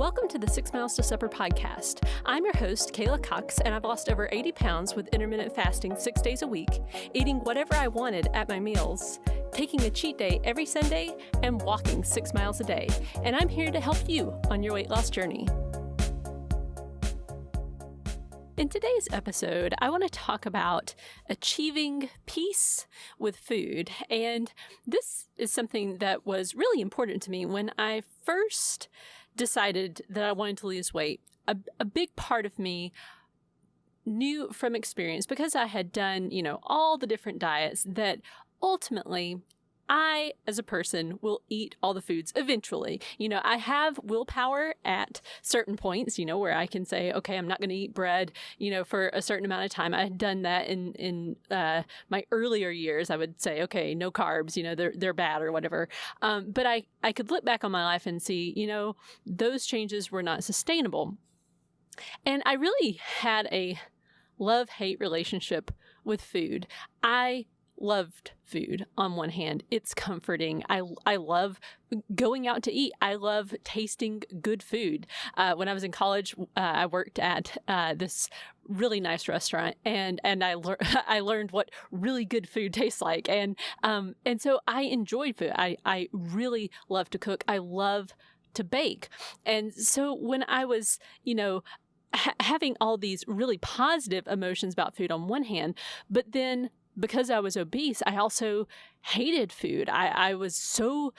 Welcome to the 6 Miles to Supper podcast. I'm your host, Kayla Cox, and I've lost over 80 pounds with intermittent fasting 6 days a week, eating whatever I wanted at my meals, taking a cheat day every Sunday, and walking 6 miles a day. And I'm here to help you on your weight loss journey. In today's episode, I want to talk about achieving peace with food. And this is something that was really important to me when I first decided that I wanted to lose weight. A big part of me knew from experience, because I had done, all the different diets, that ultimately I, as a person, will eat all the foods eventually. I have willpower at certain points, where I can say, okay, I'm not going to eat bread, for a certain amount of time. I had done that in my earlier years. I would say, okay, no carbs, they're bad or whatever. But I could look back on my life and see, those changes were not sustainable. And I really had a love-hate relationship with food. I loved food on one hand. It's comforting. I love going out to eat. I love tasting good food. When I was in college, I worked at this really nice restaurant, and I learned what really good food tastes like. And so I enjoyed food. I really love to cook. I love to bake. And so when I was, having all these really positive emotions about food on one hand, but then because I was obese, I also hated food. I was so,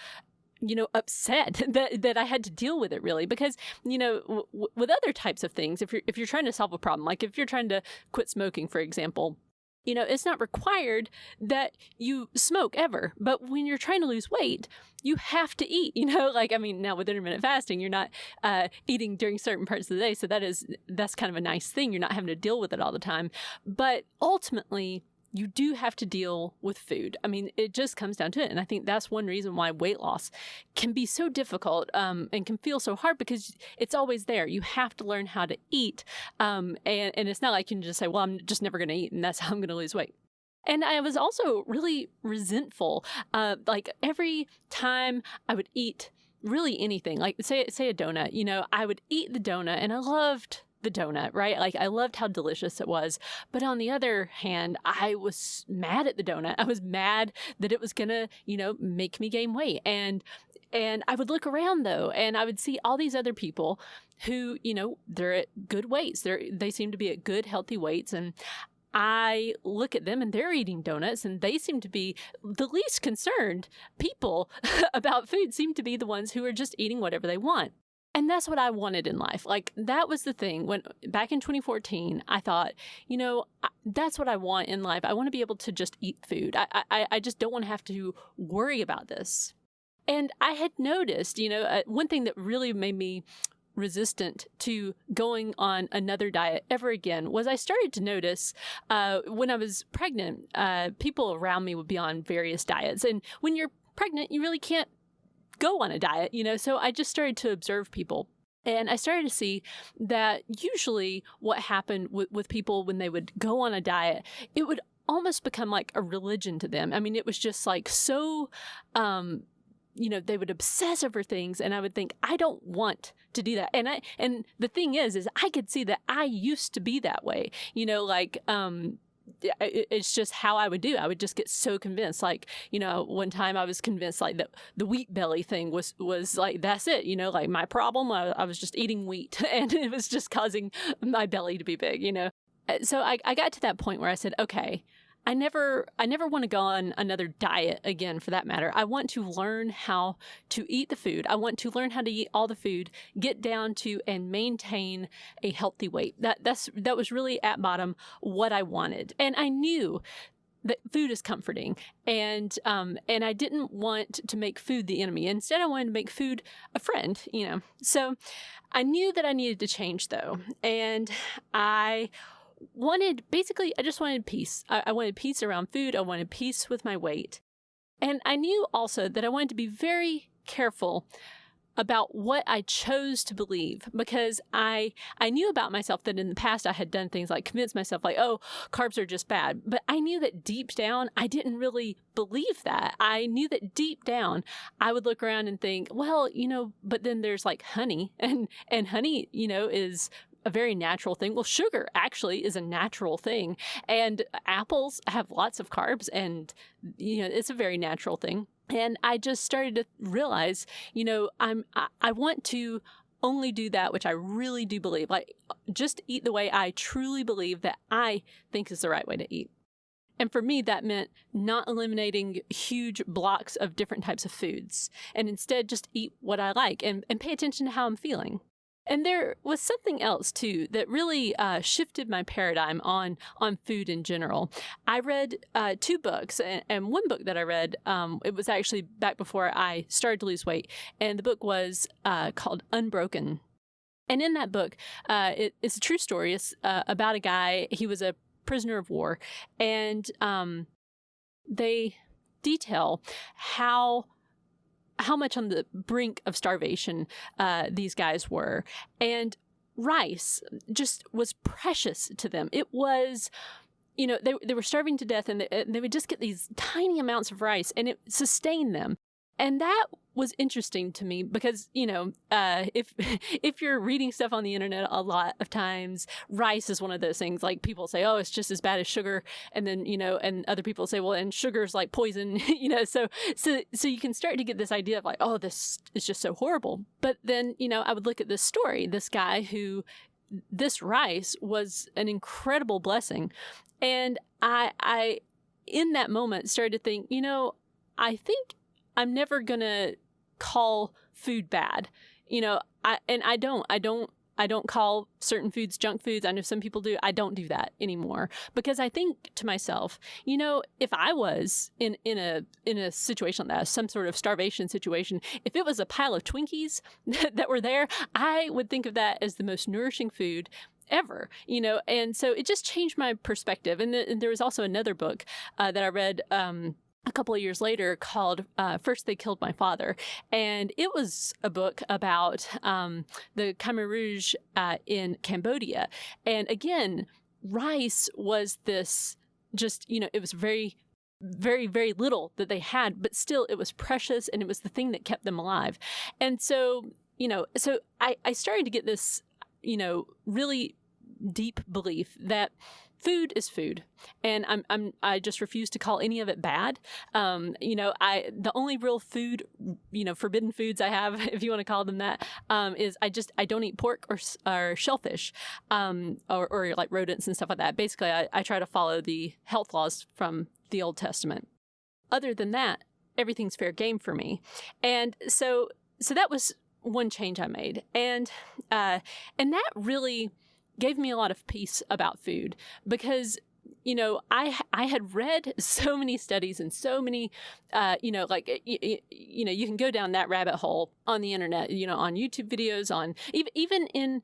upset that I had to deal with it, really, because, with other types of things, if you're trying to solve a problem, like if you're trying to quit smoking, for example, it's not required that you smoke ever. But when you're trying to lose weight, you have to eat, now with intermittent fasting, you're not eating during certain parts of the day. So that's kind of a nice thing. You're not having to deal with it all the time. But ultimately, you do have to deal with food. It just comes down to it. And I think that's one reason why weight loss can be so difficult and can feel so hard, because it's always there. You have to learn how to eat. And it's not like you can just say, well, I'm just never going to eat, and that's how I'm going to lose weight. And I was also really resentful. Like every time I would eat really anything, like say a donut, I would eat the donut, and I loved the donut, right? Like I loved how delicious it was. But on the other hand, I was mad at the donut. I was mad that it was gonna, make me gain weight. And I would look around though, and I would see all these other people who, they're at good weights. They seem to be at good, healthy weights. And I look at them and they're eating donuts, and they seem to be the least concerned people about food, seem to be the ones who are just eating whatever they want. And that's what I wanted in life. Like, that was the thing. When back in 2014, I thought, that's what I want in life. I want to be able to just eat food. I just don't want to have to worry about this. And I had noticed, one thing that really made me resistant to going on another diet ever again was I started to notice when I was pregnant, people around me would be on various diets. And when you're pregnant, you really can't go on a diet, so I just started to observe people. And I started to see that usually what happened with people when they would go on a diet, it would almost become like a religion to them. It was just like so, they would obsess over things, and I would think, I don't want to do that. And the thing is I could see that I used to be that way, it's just how I would do. I would just get so convinced. Like, one time I was convinced like that the wheat belly thing was like, that's it, like my problem. I was just eating wheat and it was just causing my belly to be big, So I got to that point where I said, okay, I never want to go on another diet again, for that matter. I want to learn how to eat the food. I want to learn how to eat all the food, get down to and maintain a healthy weight. That was really at bottom what I wanted. And I knew that food is comforting, and I didn't want to make food the enemy. Instead, I wanted to make food a friend, So I knew that I needed to change, though. And I just wanted peace. I wanted peace around food. I wanted peace with my weight. And I knew also that I wanted to be very careful about what I chose to believe, because I knew about myself that in the past I had done things like convince myself like, oh, carbs are just bad. But I knew that deep down, I didn't really believe that. I knew that deep down, I would look around and think, well, but then there's like honey and honey, is a very natural thing. Well, sugar actually is a natural thing, and apples have lots of carbs, and it's a very natural thing. And I just started to realize, I want to only do that which I really do believe, like just eat the way I truly believe that I think is the right way to eat. And for me, that meant not eliminating huge blocks of different types of foods, and instead just eat what I like and pay attention to how I'm feeling. And there was something else, too, that really shifted my paradigm on food in general. I read 2 books, and one book that I read, it was actually back before I started to lose weight, and the book was called Unbroken. And in that book, it's a true story. It's about a guy. He was a prisoner of war, and they detail how much on the brink of starvation these guys were. And rice just was precious to them. It was, they were starving to death, and they would just get these tiny amounts of rice, and it sustained them. And that was interesting to me because, if you're reading stuff on the internet a lot of times, rice is one of those things, like people say, oh, it's just as bad as sugar. And then, and other people say, well, and sugar's like poison, so you can start to get this idea of like, oh, this is just so horrible. But then, I would look at this story, this guy who this rice was an incredible blessing. And I in that moment started to think, I think I'm never going to call food bad. I don't call certain foods junk foods. I know some people do. I don't do that anymore, because I think to myself, if I was in a situation like that, some sort of starvation situation, if it was a pile of Twinkies that were there, I would think of that as the most nourishing food ever, and so it just changed my perspective. And there was also another book that I read a couple of years later called First They Killed My Father. And it was a book about the Khmer Rouge in Cambodia. And again, rice was this just, it was very, very, very little that they had, but still it was precious, and it was the thing that kept them alive. And so, so I started to get this, really deep belief that food is food, and I just refuse to call any of it bad. The only real food, forbidden foods I have, if you want to call them that, is I don't eat pork or shellfish, or like rodents and stuff like that. Basically, I try to follow the health laws from the Old Testament. Other than that, everything's fair game for me, and so that was one change I made, and that really gave me a lot of peace about food, because, I had read so many studies and so many, you can go down that rabbit hole on the internet, on YouTube videos, on even in,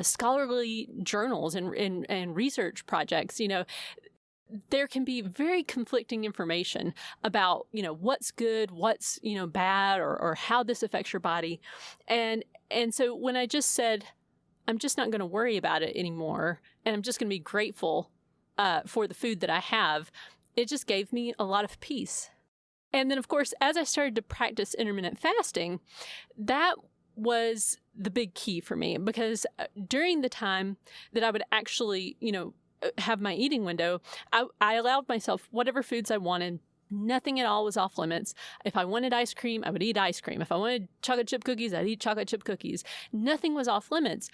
scholarly journals and research projects, there can be very conflicting information about, what's good, what's, bad, or how this affects your body. And so when I just said, I'm just not going to worry about it anymore, and I'm just going to be grateful for the food that I have, it just gave me a lot of peace. And then, of course, as I started to practice intermittent fasting, that was the big key for me, because during the time that I would actually, have my eating window, I allowed myself whatever foods I wanted. Nothing at all was off limits. If I wanted ice cream, I would eat ice cream. If I wanted chocolate chip cookies, I'd eat chocolate chip cookies. Nothing was off limits.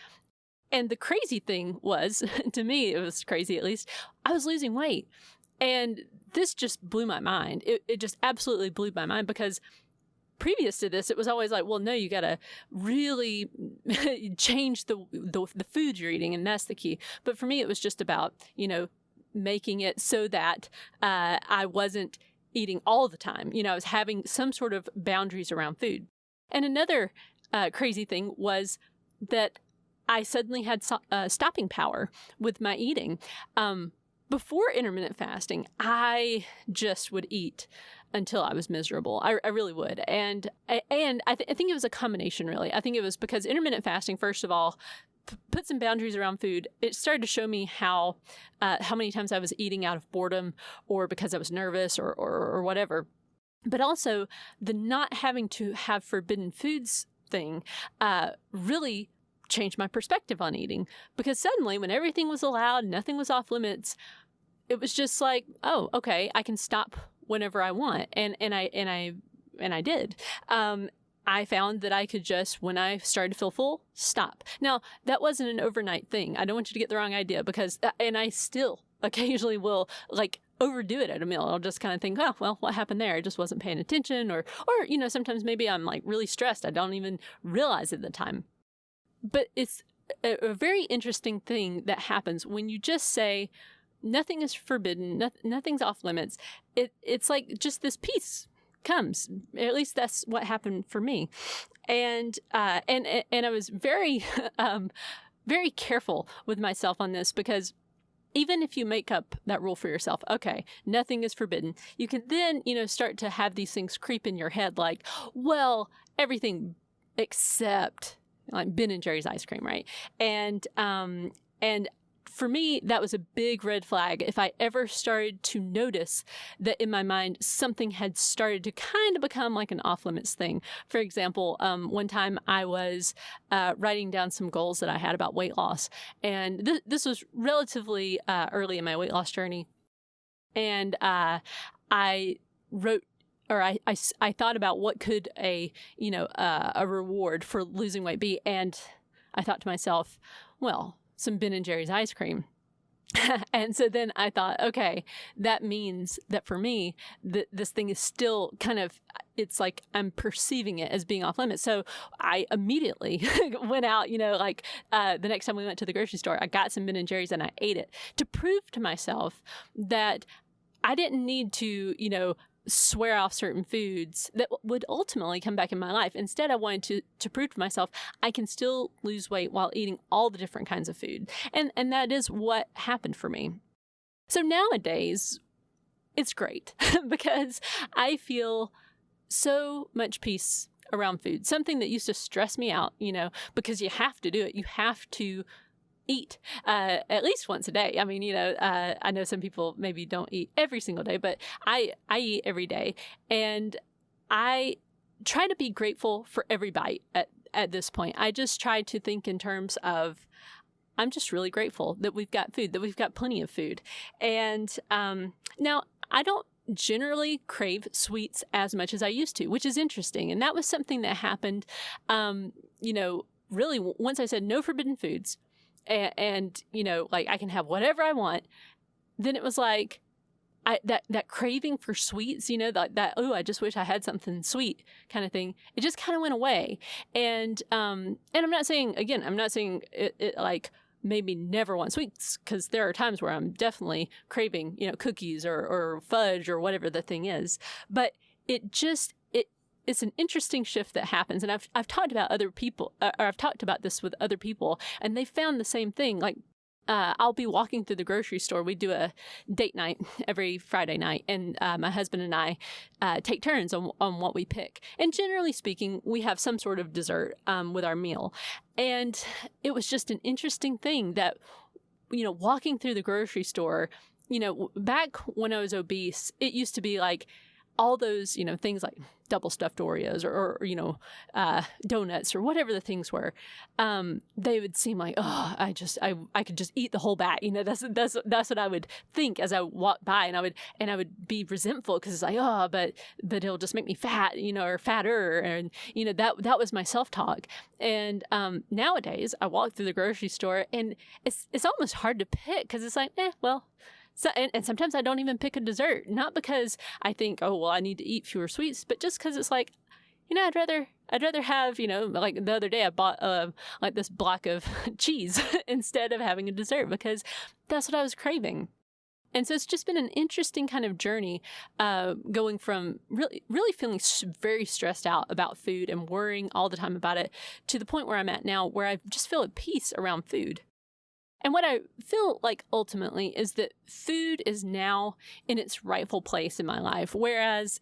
And the crazy thing was, to me, it was crazy at least, I was losing weight. And this just blew my mind. It just absolutely blew my mind, because previous to this, it was always like, well, no, you got to really change the food you're eating, and that's the key. But for me, it was just about, making it so that I wasn't eating all the time. I was having some sort of boundaries around food. And another crazy thing was that I suddenly had stopping power with my eating. Before intermittent fasting, I just would eat until I was miserable. I really would. And I think it was a combination, really. I think it was because intermittent fasting, first of all, put some boundaries around food. It started to show me how many times I was eating out of boredom or because I was nervous or whatever. But also the not having to have forbidden foods thing really changed my perspective on eating, because suddenly when everything was allowed, nothing was off limits, it was just like, oh, okay, I can stop whenever I want. And I did. I found that I could just, when I started to feel full, stop. Now, that wasn't an overnight thing. I don't want you to get the wrong idea, because, and I still occasionally will like overdo it at a meal. I'll just kind of think, oh, well, what happened there? I just wasn't paying attention, or, sometimes maybe I'm like really stressed. I don't even realize at the time. But it's a very interesting thing that happens when you just say, nothing is forbidden, nothing's off limits. It's like just this peace comes. At least that's what happened for me. And I was very, very careful with myself on this, because even if you make up that rule for yourself, okay, nothing is forbidden, you can then, start to have these things creep in your head like, well, everything except like Ben & Jerry's ice cream, right? And for me, that was a big red flag. If I ever started to notice that in my mind, something had started to kind of become like an off-limits thing. For example, one time I was writing down some goals that I had about weight loss. And this was relatively early in my weight loss journey. And I wrote, or I thought about what could a reward for losing weight be. And I thought to myself, well, some Ben & Jerry's ice cream. And so then I thought, okay, that means that for me, this thing is still kind of, it's like I'm perceiving it as being off limits. So I immediately went out, the next time we went to the grocery store, I got some Ben & Jerry's and I ate it to prove to myself that I didn't need to, swear off certain foods that would ultimately come back in my life. Instead, I wanted to prove to myself I can still lose weight while eating all the different kinds of food. And that is what happened for me. So nowadays, it's great because I feel so much peace around food. Something that used to stress me out, because you have to do it. You have to eat at least once a day. I mean, I know some people maybe don't eat every single day, but I eat every day. And I try to be grateful for every bite at this point. I just try to think in terms of, I'm just really grateful that we've got food, that we've got plenty of food. And now I don't generally crave sweets as much as I used to, which is interesting. And that was something that happened, really once I said no forbidden foods, and like I can have whatever I want, then it was like that craving for sweets, that oh, I just wish I had something sweet kind of thing. It just kind of went away. And I'm not saying it like made me never want sweets, because there are times where I'm definitely craving, cookies or fudge or whatever the thing is. But it's an interesting shift that happens. And I've talked about other people, or I've talked about this with other people, and they found the same thing. Like, I'll be walking through the grocery store. We do a date night every Friday night, and my husband and I take turns on what we pick. And generally speaking, we have some sort of dessert with our meal. And it was just an interesting thing that, walking through the grocery store, back when I was obese, it used to be like, all those, things like double stuffed Oreos or donuts or whatever the things were, they would seem like, oh, I could just eat the whole bag. That's what I would think as I walked by, and I would be resentful because it's like, oh, but it'll just make me fat, or fatter, and that was my self-talk. And nowadays I walk through the grocery store and it's almost hard to pick, because it's like, well. So, and sometimes I don't even pick a dessert, not because I think, oh, well, I need to eat fewer sweets, but just because it's like, I'd rather have, like the other day I bought like this block of cheese instead of having a dessert, because that's what I was craving. And so it's just been an interesting kind of journey, going from really feeling very stressed out about food and worrying all the time about it, to the point where I'm at now, where I just feel at peace around food. And what I feel like ultimately is that food is now in its rightful place in my life. Whereas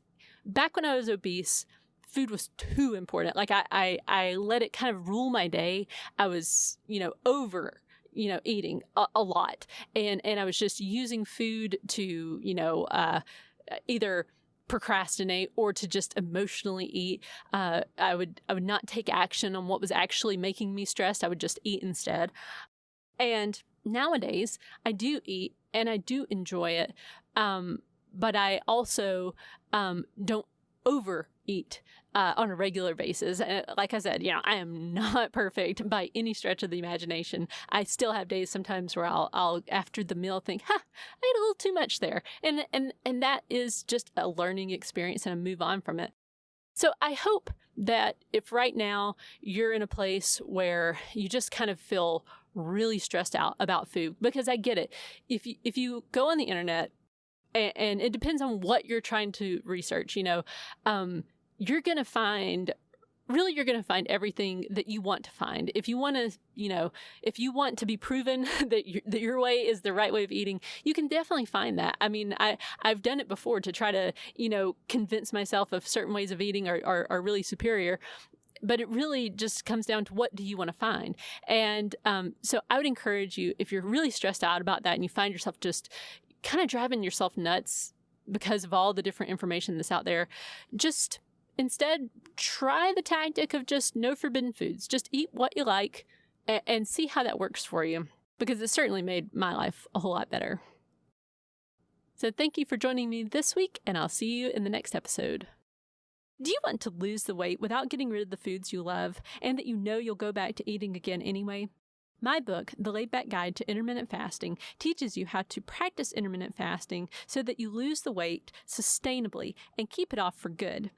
back when I was obese, food was too important. Like I let it kind of rule my day. I was, over, eating a lot. And I was just using food to, either procrastinate or to just emotionally eat. I would not take action on what was actually making me stressed. I would just eat instead. And nowadays I do eat and I do enjoy it. But I also don't overeat on a regular basis. Like I said, I am not perfect by any stretch of the imagination. I still have days sometimes where I'll after the meal think, I ate a little too much there. And that is just a learning experience, and I move on from it. So I hope that if right now you're in a place where you just kind of feel really stressed out about food, because I get it. If you go on the internet, and it depends on what you're trying to research, you're going to find everything that you want to find. If you want to be proven that your way is the right way of eating, you can definitely find that. I mean, I've done it before to try to, convince myself of certain ways of eating are really superior. But it really just comes down to what do you want to find. And so I would encourage you, if you're really stressed out about that and you find yourself just kind of driving yourself nuts because of all the different information that's out there, just instead try the tactic of just no forbidden foods. Just eat what you like and see how that works for you, because it certainly made my life a whole lot better. So thank you for joining me this week, and I'll see you in the next episode. Do you want to lose the weight without getting rid of the foods you love and that you'll go back to eating again anyway? My book, The Laid Back Guide to Intermittent Fasting, teaches you how to practice intermittent fasting so that you lose the weight sustainably and keep it off for good.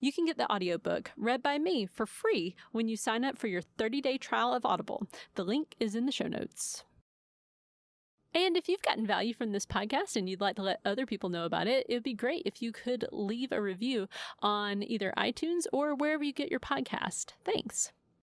You can get the audiobook read by me for free when you sign up for your 30-day trial of Audible. The link is in the show notes. And if you've gotten value from this podcast and you'd like to let other people know about it, it would be great if you could leave a review on either iTunes or wherever you get your podcast. Thanks.